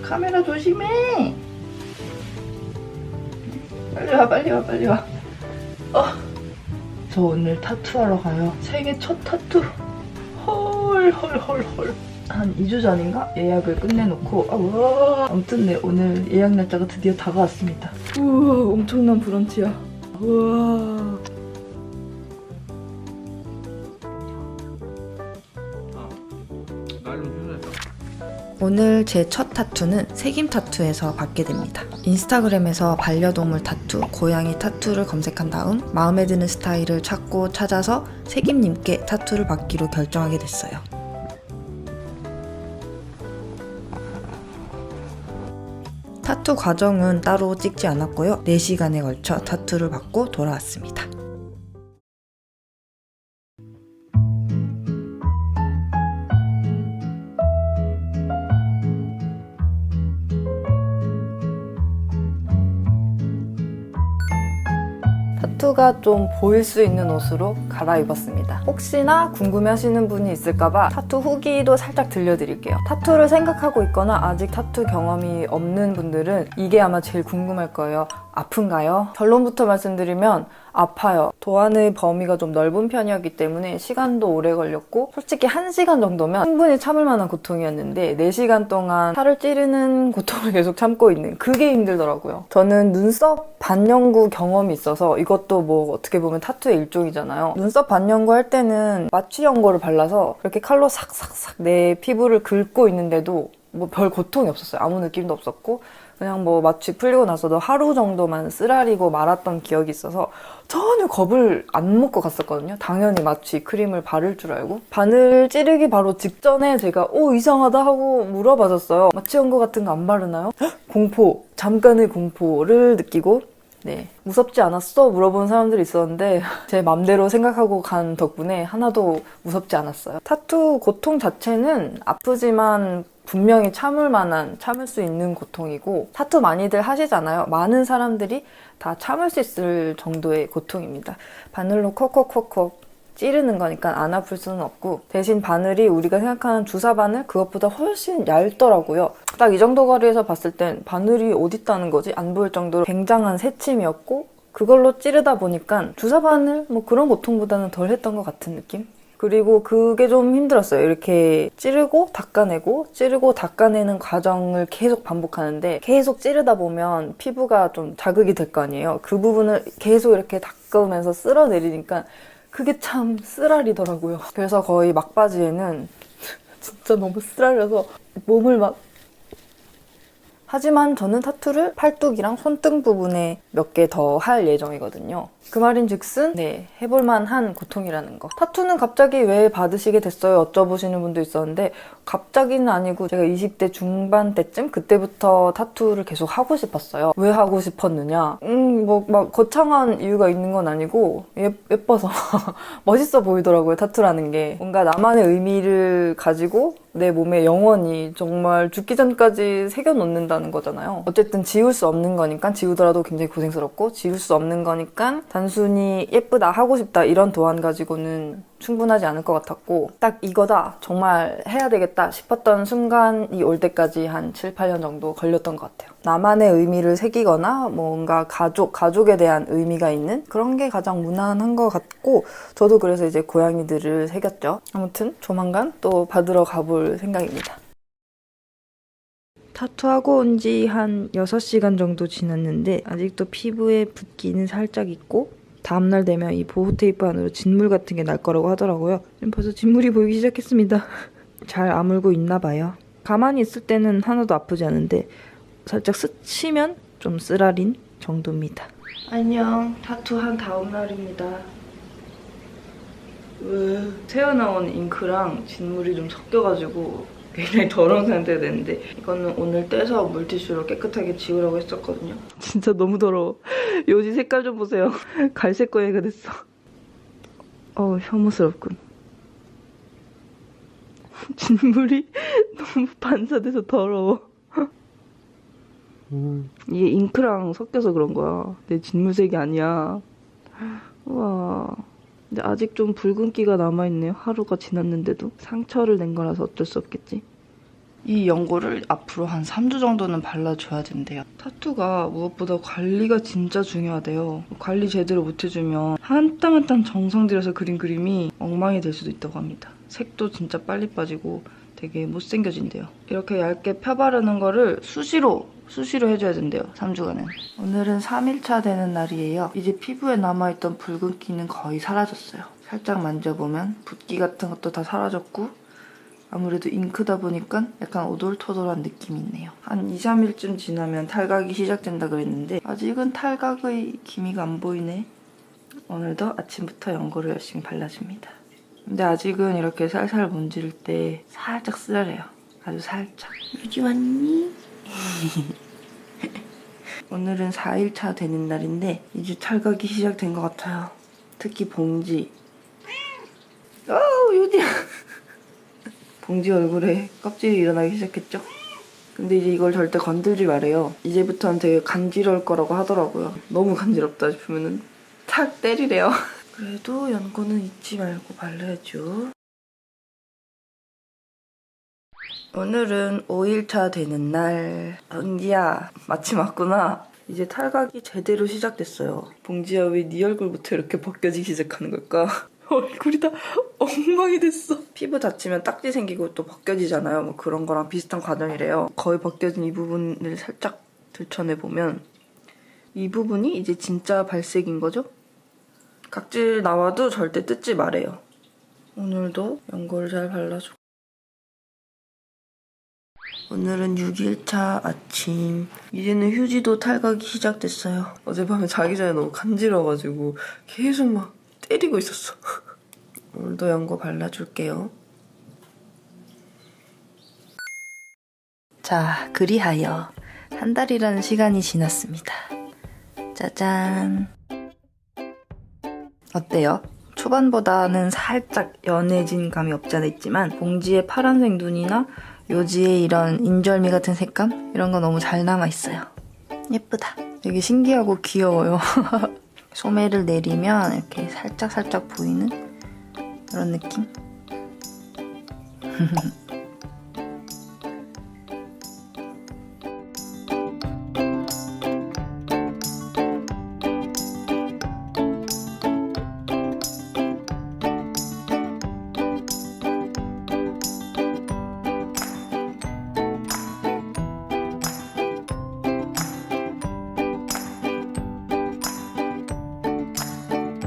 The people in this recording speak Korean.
카메라 조심해. 빨리 와, 빨리 와, 빨리 와. 저 오늘 타투하러 가요. 생애 첫 타투. 헐. 한 2주 전인가 예약을 끝내놓고 아무튼 네, 오늘 예약 날짜가 드디어 다가왔습니다. 우와, 엄청난 브런치야. 우와. 오늘 제 첫 타투는 색임 타투에서 받게 됩니다. 인스타그램에서 반려동물 타투, 고양이 타투를 검색한 다음 마음에 드는 스타일을 찾고 찾아서 색임님께 타투를 받기로 결정하게 됐어요. 타투 과정은 따로 찍지 않았고요. 4시간에 걸쳐 타투를 받고 돌아왔습니다. 타투가 좀 보일 수 있는 옷으로 갈아입었습니다. 혹시나 궁금해하시는 분이 있을까봐 타투 후기도 살짝 들려드릴게요. 타투를 생각하고 있거나 아직 타투 경험이 없는 분들은 이게 아마 제일 궁금할 거예요. 아픈가요? 결론부터 말씀드리면 아파요. 도안의 범위가 좀 넓은 편이었기 때문에 시간도 오래 걸렸고 솔직히 1시간 정도면 충분히 참을 만한 고통이었는데 4시간 동안 살을 찌르는 고통을 계속 참고 있는 그게 힘들더라고요. 저는 눈썹 반영구 경험이 있어서 이것도 뭐 어떻게 보면 타투의 일종이잖아요. 눈썹 반영구 할 때는 마취 연고를 발라서 이렇게 칼로 삭삭삭 내 피부를 긁고 있는데도 뭐 별 고통이 없었어요. 아무 느낌도 없었고 그냥 뭐 마취 풀리고 나서도 하루 정도만 쓰라리고 말았던 기억이 있어서 전혀 겁을 안 먹고 갔었거든요. 당연히 마취 크림을 바를 줄 알고. 바늘 찌르기 바로 직전에 제가 이상하다 하고 물어봐줬어요. 마취 연고 같은 거 안 바르나요? 공포, 잠깐의 공포를 느끼고 네, 무섭지 않았어? 물어보는 사람들이 있었는데 제 맘대로 생각하고 간 덕분에 하나도 무섭지 않았어요. 타투 고통 자체는 아프지만 분명히 참을 수 있는 고통이고 타투 많이들 하시잖아요. 많은 사람들이 다 참을 수 있을 정도의 고통입니다. 바늘로 콕콕콕콕 찌르는 거니까 안 아플 수는 없고 대신 바늘이 우리가 생각하는 주사 바늘 그것보다 훨씬 얇더라고요. 딱 이 정도 거리에서 봤을 땐 바늘이 어디 있다는 거지? 안 보일 정도로 굉장한 새침이었고 그걸로 찌르다 보니까 주사 바늘 뭐 그런 고통보다는 덜 했던 것 같은 느낌? 그리고 그게 좀 힘들었어요. 이렇게 찌르고 닦아내고 찌르고 닦아내는 과정을 계속 반복하는데 계속 찌르다 보면 피부가 좀 자극이 될 거 아니에요. 그 부분을 계속 이렇게 닦으면서 쓸어내리니까 그게 참 쓰라리더라고요. 그래서 거의 막바지에는 진짜 너무 쓰라려서 몸을 막 하지만 저는 타투를 팔뚝이랑 손등 부분에 몇 개 더 할 예정이거든요. 그 말인즉슨 네, 해볼만한 고통이라는 거. 타투는 갑자기 왜 받으시게 됐어요? 여쭤보시는 분도 있었는데 갑자기는 아니고 제가 20대 중반 때쯤 그때부터 타투를 계속 하고 싶었어요. 왜 하고 싶었느냐? 뭐 막 거창한 이유가 있는 건 아니고 예뻐서 멋있어 보이더라고요. 타투라는 게 뭔가 나만의 의미를 가지고 내 몸에 영원히 정말 죽기 전까지 새겨놓는다는 거잖아요. 어쨌든 지울 수 없는 거니까 지우더라도 굉장히 고생스럽고 지울 수 없는 거니까 단순히 예쁘다 하고 싶다 이런 도안 가지고는 충분하지 않을 것 같았고 딱 이거다 정말 해야 되겠다 싶었던 순간이 올 때까지 한 7, 8년 정도 걸렸던 것 같아요. 나만의 의미를 새기거나 뭔가 가족에 대한 의미가 있는 그런 게 가장 무난한 것 같고 저도 그래서 이제 고양이들을 새겼죠. 아무튼 조만간 또 받으러 가볼 생각입니다. 타투하고 온 지 한 6시간 정도 지났는데 아직도 피부에 붓기는 살짝 있고 다음날 되면 이 보호 테이프 안으로 진물 같은 게 날 거라고 하더라고요. 지금 벌써 진물이 보이기 시작했습니다. 잘 아물고 있나 봐요. 가만히 있을 때는 하나도 아프지 않은데 살짝 스치면 좀 쓰라린 정도입니다. 안녕. 타투한 다음날입니다. 새어나온 잉크랑 진물이 좀 섞여가지고 굉장히 더러운 상태가 됐는데 이거는 오늘 떼서 물티슈로 깨끗하게 지우려고 했었거든요. 진짜 너무 더러워. 요지 색깔 좀 보세요. 갈색 고양이가 됐어. 혐오스럽군. 진물이 너무 반사돼서 더러워. 이게 잉크랑 섞여서 그런 거야. 내 진물색이 아니야. 우와. 근데 아직 좀 붉은기가 남아있네요. 하루가 지났는데도. 상처를 낸 거라서 어쩔 수 없겠지. 이 연고를 앞으로 한 3주 정도는 발라줘야 된대요. 타투가 무엇보다 관리가 진짜 중요하대요. 관리 제대로 못해주면 한 땀 한 땀 정성 들여서 그린 그림이 엉망이 될 수도 있다고 합니다. 색도 진짜 빨리 빠지고 되게 못생겨진대요. 이렇게 얇게 펴바르는 거를 수시로 해줘야 된대요. 3주간은. 오늘은 3일차 되는 날이에요. 이제 피부에 남아있던 붉은기는 거의 사라졌어요. 살짝 만져보면 붓기 같은 것도 다 사라졌고 아무래도 잉크다 보니까 약간 오돌토돌한 느낌이 있네요. 한 2, 3일쯤 지나면 탈각이 시작된다 그랬는데 아직은 탈각의 기미가 안 보이네. 오늘도 아침부터 연고를 열심히 발라줍니다. 근데 아직은 이렇게 살살 문지를 때 살짝 쓰라래요. 아주 살짝. 유지 왔니? 오늘은 4일차 되는 날인데 이제 탈각이 시작된 것 같아요. 특히 봉지. 유지야. 봉지 얼굴에 껍질이 일어나기 시작했죠? 근데 이제 이걸 절대 건들지 말아요. 이제부터는 되게 간지러울 거라고 하더라고요. 너무 간지럽다 싶으면은 탁 때리래요. 그래도 연고는 잊지 말고 발라야죠. 오늘은 5일차 되는 날. 봉지야, 마침 왔구나. 이제 탈각이 제대로 시작됐어요. 봉지야, 왜 네 얼굴부터 이렇게 벗겨지기 시작하는 걸까? 얼굴이 다 엉망이 됐어. 피부 다치면 딱지 생기고 또 벗겨지잖아요. 뭐 그런 거랑 비슷한 과정이래요. 거의 벗겨진 이 부분을 살짝 들춰내보면 이 부분이 이제 진짜 발색인 거죠? 각질 나와도 절대 뜯지 말아요. 오늘도 연고를 잘 발라줘. 오늘은 6일차 아침. 이제는 휴지도 탈각이 시작됐어요. 어젯밤에 자기 전에 너무 간지러워가지고 계속 막 때리고 있었어. 오늘도 연고 발라줄게요. 자, 그리하여 한 달이라는 시간이 지났습니다. 짜잔. 어때요? 초반보다는 살짝 연해진 감이 없지 않아 있지만 봉지의 파란색 눈이나 요지의 이런 인절미 같은 색감? 이런 거 너무 잘 남아있어요. 예쁘다. 되게 신기하고 귀여워요. 소매를 내리면 이렇게 살짝 보이는 그런 느낌?